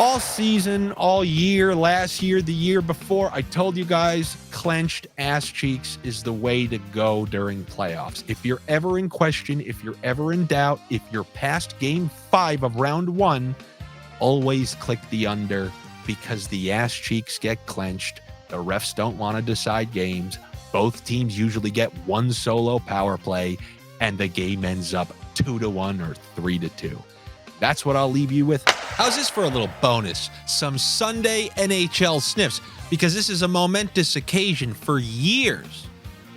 All season, all year, last year, the year before, I told you guys clenched ass cheeks is the way to go during playoffs. If you're ever in question, if you're ever in doubt, if you're past game 5 of round 1, always click the under because the ass cheeks get clenched. The refs don't want to decide games. Both teams usually get one solo power play, and the game ends up 2-1 or 3-2. That's what I'll leave you with. How's this for a little bonus? Some Sunday NHL sniffs, because this is a momentous occasion for years.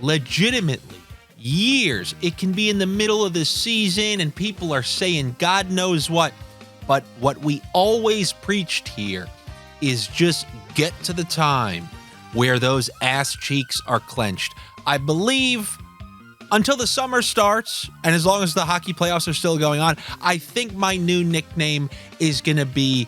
Legitimately, years. It can be in the middle of the season and people are saying God knows what. But what we always preached here is just get to the time where those ass cheeks are clenched. I believe until the summer starts, and as long as the hockey playoffs are still going on, I think my new nickname is going to be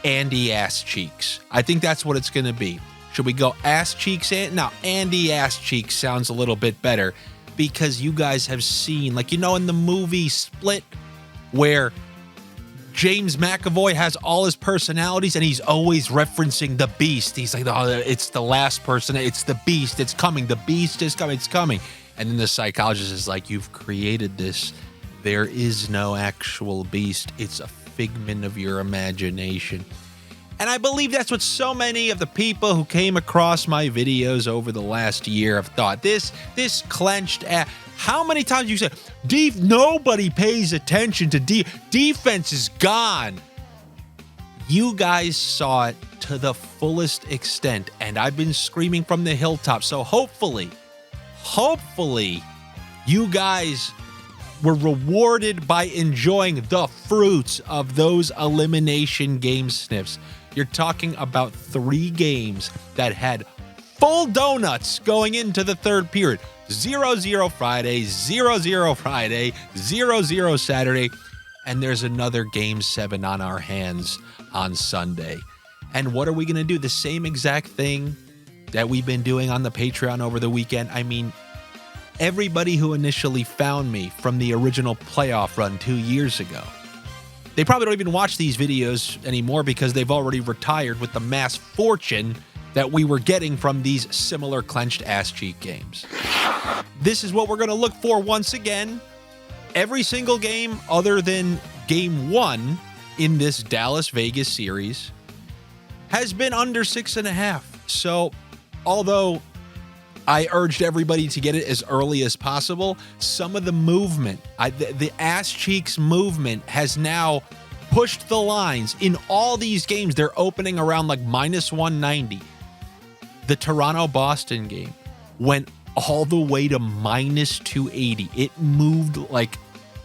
Andy Ass Cheeks. I think that's what it's going to be. Should we go Ass Cheeks? Now, Andy Ass Cheeks sounds a little bit better because you guys have seen, like, in the movie Split, where James McAvoy has all his personalities and he's always referencing the beast. He's like, oh, it's the last person. It's the beast. It's coming. The beast is coming. It's coming. And then the psychologist is like, you've created this. There is no actual beast. It's a figment of your imagination. And I believe that's what so many of the people who came across my videos over the last year have thought. This clenched ass. How many times you said, nobody pays attention to defense is gone. You guys saw it to the fullest extent, and I've been screaming from the hilltop. So hopefully, you guys were rewarded by enjoying the fruits of those elimination game sniffs. You're talking about 3 games that had full donuts going into the third period. 0-0 Friday, 0-0 Friday, 0-0 Saturday, and there's another Game 7 on our hands on Sunday. And what are we going to do? The same exact thing that we've been doing on the Patreon over the weekend. I mean, everybody who initially found me from the original playoff run 2 years ago, they probably don't even watch these videos anymore because they've already retired with the mass fortune that we were getting from these similar clenched ass cheek games. This is what we're going to look for once again. Every single game other than game 1 in this Dallas-Vegas series has been under 6.5. So although I urged everybody to get it as early as possible, some of the movement, the ass cheeks movement has now pushed the lines. In all these games, they're opening around like minus 190. The Toronto-Boston game went all the way to minus 280. It moved like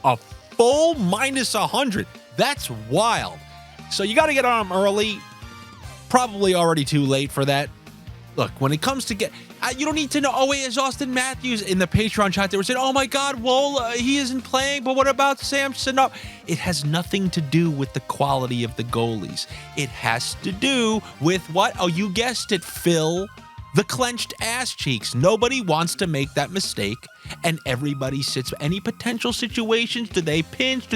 a full minus 100. That's wild. So you got to get on them early. Probably already too late for that. Look, when it comes to you don't need to know, oh, wait, is Austin Matthews in the Patreon chat? They were saying, oh, my God, well, he isn't playing, but what about Samson? No, it has nothing to do with the quality of the goalies. It has to do with what? Oh, you guessed it, Phil. The clenched ass cheeks. Nobody wants to make that mistake, and everybody sits. Any potential situations, do they pinch?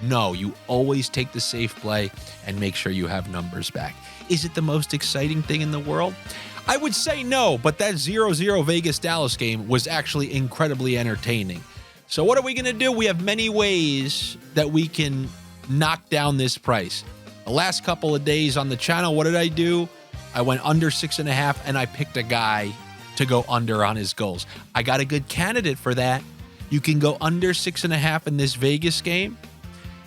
No, you always take the safe play and make sure you have numbers back. Is it the most exciting thing in the world? I would say no, but that 0-0 Vegas-Dallas game was actually incredibly entertaining. So what are we going to do? We have many ways that we can knock down this price. The last couple of days on the channel, what did I do? I went under 6.5, and I picked a guy to go under on his goals. I got a good candidate for that. You can go under 6.5 in this Vegas game,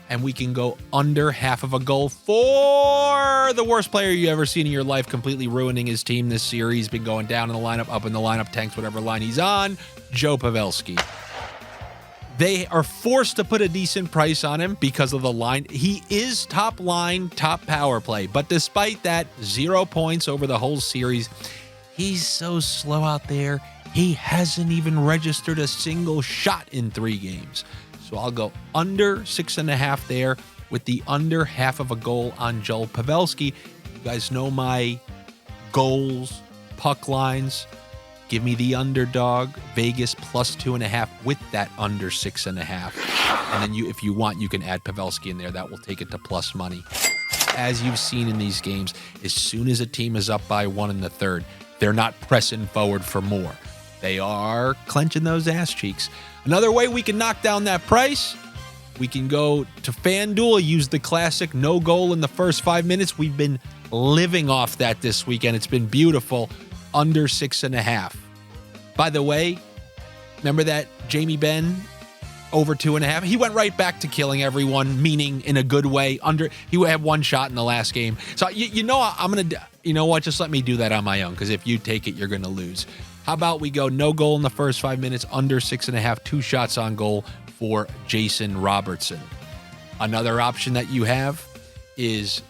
and we can go under half of a goal for the worst player you ever seen in your life, completely ruining his team this series. Been going down in the lineup, up in the lineup, tanks whatever line he's on, Joe Pavelski. They are forced to put a decent price on him because of the line. He is top line, top power play. But despite that, 0 points over the whole series. He's so slow out there. He hasn't even registered a single shot in 3 games. So I'll go under 6.5 there with the under half of a goal on Joel Pavelski. You guys know my goals, puck lines. Give me the underdog, Vegas plus 2.5 with that under 6.5. And then if you want, you can add Pavelski in there. That will take it to plus money. as you've seen in these games, as soon as a team is up by 1 in the third, they're not pressing forward for more. They are clenching those ass cheeks. Another way we can knock down that price, we can go to Fanduel, use the classic no goal in the first 5 minutes. We've been living off that this weekend. It's been beautiful. Under 6.5. By the way, remember that Jamie Benn over 2.5? He went right back to killing everyone, meaning in a good way. He had 1 shot in the last game. So I'm gonna. You know what? Just let me do that on my own, because if you take it, you're gonna lose. How about we go no goal in the first 5 minutes, under 6.5, 2 shots on goal for Jason Robertson. Another option that you have is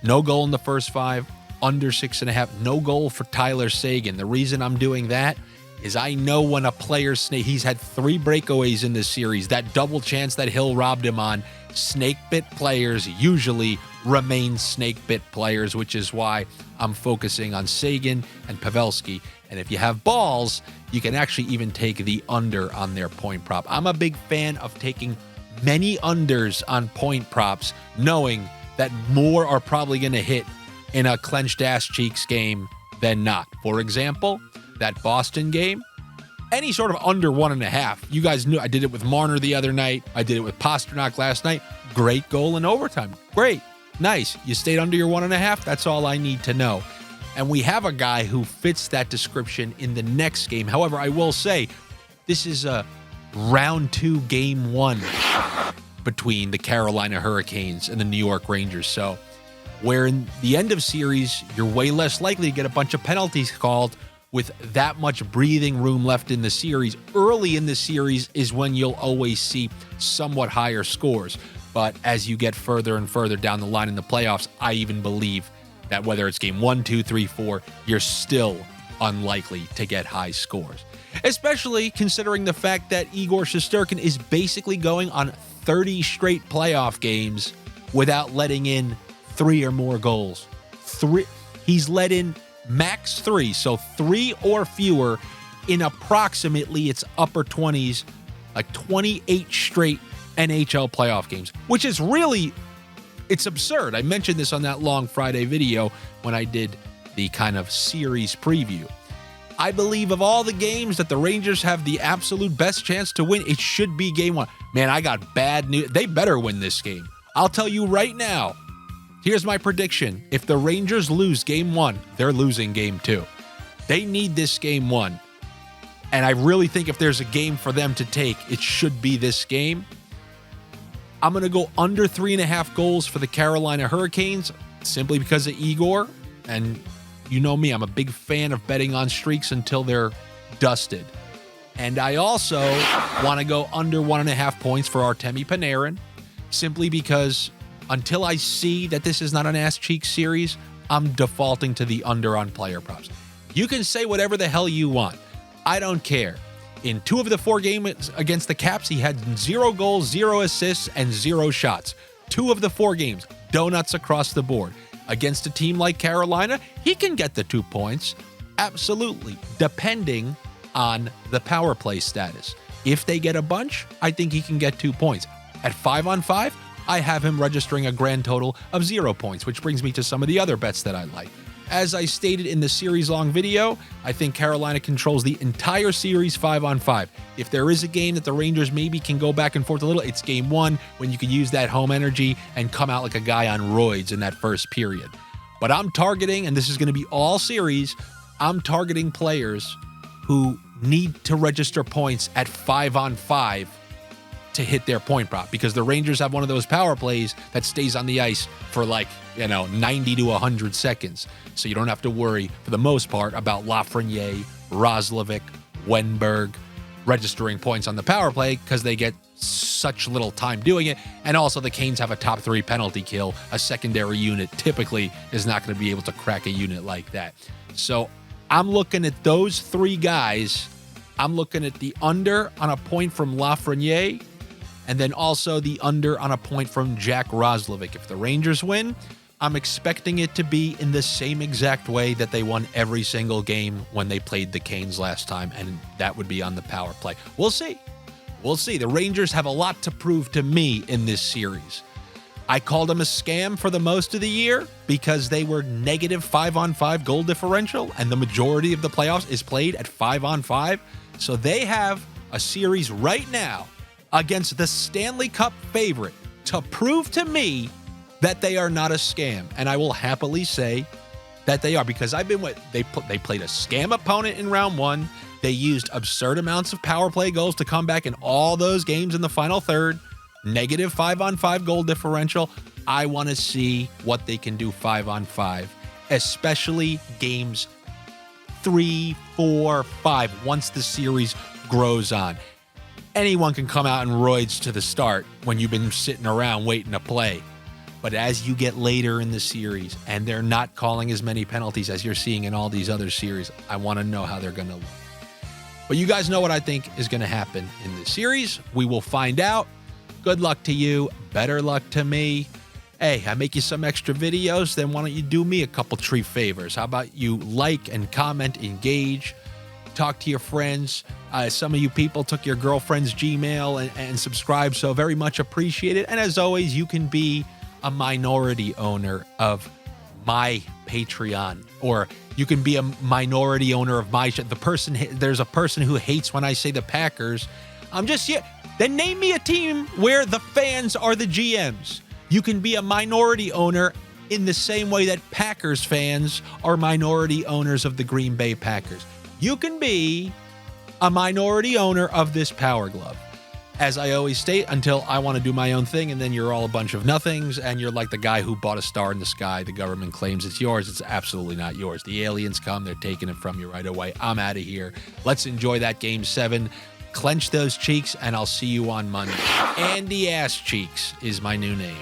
no goal in the first 5, under 6.5, no goal for Tyler Seguin. The reason I'm doing that is I know when a player he's had 3 breakaways in this series, that double chance that Hill robbed him on, snake bit players usually remain snake bit players, which is why I'm focusing on Seguin and Pavelski. And if you have balls, you can actually even take the under on their point prop. I'm a big fan of taking many unders on point props, knowing that more are probably going to hit in a clenched ass cheeks game than not. For example, that Boston game, any sort of under 1.5. You guys knew I did it with Marner the other night. I did it with Pasternak last night. Great goal in overtime. Great. Nice. You stayed under your 1.5. That's all I need to know. And we have a guy who fits that description in the next game. However, I will say this is a round 2, game 1 between the Carolina Hurricanes and the New York Rangers. So where in the end of series, you're way less likely to get a bunch of penalties called with that much breathing room left in the series. Early in the series is when you'll always see somewhat higher scores. But as you get further and further down the line in the playoffs, I even believe that whether it's game 1, 2, 3, 4, you're still unlikely to get high scores. Especially considering the fact that Igor Shesterkin is basically going on 30 straight playoff games without letting in 3 or more goals. He's let in max 3, so 3 or fewer in approximately its upper 20s, like 28 straight NHL playoff games, which is really, it's absurd. I mentioned this on that long Friday video when I did the kind of series preview. I believe of all the games that the Rangers have the absolute best chance to win, it should be game 1. Man, I got bad news. They better win this game. I'll tell you right now. Here's my prediction. If the Rangers lose game 1, they're losing game 2. They need this game 1. And I really think if there's a game for them to take, it should be this game. I'm going to go under 3.5 goals for the Carolina Hurricanes, simply because of Igor. And you know me, I'm a big fan of betting on streaks until they're dusted. And I also want to go under 1.5 points for Artemi Panarin, simply because until I see that this is not an ass cheek series, I'm defaulting to the under on player props. You can say whatever the hell you want. I don't care. In 2 of the 4 games against the Caps, he had 0 goals, 0 assists, and 0 shots. 2 of the 4 games, donuts across the board. Against a team like Carolina, he can get the 2 points. Absolutely. Depending on the power play status. If they get a bunch, I think he can get 2 points. At 5-on-5, I have him registering a grand total of 0 points, which brings me to some of the other bets that I like. As I stated in the series-long video, I think Carolina controls the entire series 5-on-5. If there is a game that the Rangers maybe can go back and forth a little, it's game 1 when you can use that home energy and come out like a guy on roids in that first period. But I'm targeting, and this is going to be all series, I'm targeting players who need to register points at 5-on-5 to hit their point prop, because the Rangers have one of those power plays that stays on the ice for 90 to 100 seconds. So you don't have to worry, for the most part, about Lafreniere, Roslovic, Wenberg registering points on the power play because they get such little time doing it. And also the Canes have a top 3 penalty kill. A secondary unit typically is not going to be able to crack a unit like that. So I'm looking at those 3 guys. I'm looking at the under on a point from Lafreniere, and then also the under on a point from Jack Roslovic. If the Rangers win, I'm expecting it to be in the same exact way that they won every single game when they played the Canes last time, and that would be on the power play. We'll see. We'll see. The Rangers have a lot to prove to me in this series. I called them a scam for the most of the year because they were negative 5-on-5 goal differential, and the majority of the playoffs is played at 5-on-5. So they have a series right now against the Stanley Cup favorite to prove to me that they are not a scam. And I will happily say that they are, because I've been with, they played a scam opponent in round one. They used absurd amounts of power play goals to come back in all those games in the final third. Negative 5-on-5 goal differential. I want to see what they can do 5-on-5, especially games 3, 4, 5, once the series grows on. Anyone can come out in roids to the start when you've been sitting around waiting to play. But as you get later in the series and they're not calling as many penalties as you're seeing in all these other series, I want to know how they're going to look. But you guys know what I think is going to happen in this series. We will find out. Good luck to you. Better luck to me. Hey, I make you some extra videos, then why don't you do me a couple treat favors? How about you like and comment, engage, talk to your friends. Some of you people took your girlfriend's Gmail and subscribed, so very much appreciated. And as always, you can be a minority owner of my Patreon, or you can be a minority owner of my there's a person who hates when I say the Packers. Then name me a team where the fans are the GMs. You can be a minority owner in the same way that Packers fans are minority owners of the Green Bay Packers. You can be a minority owner of this Power Glove. As I always state, until I want to do my own thing, and then you're all a bunch of nothings, and you're like the guy who bought a star in the sky. The government claims it's yours. It's absolutely not yours. The aliens come, they're taking it from you right away. I'm out of here. Let's enjoy that Game 7. Clench those cheeks, and I'll see you on Monday. Andy Ass Cheeks is my new name.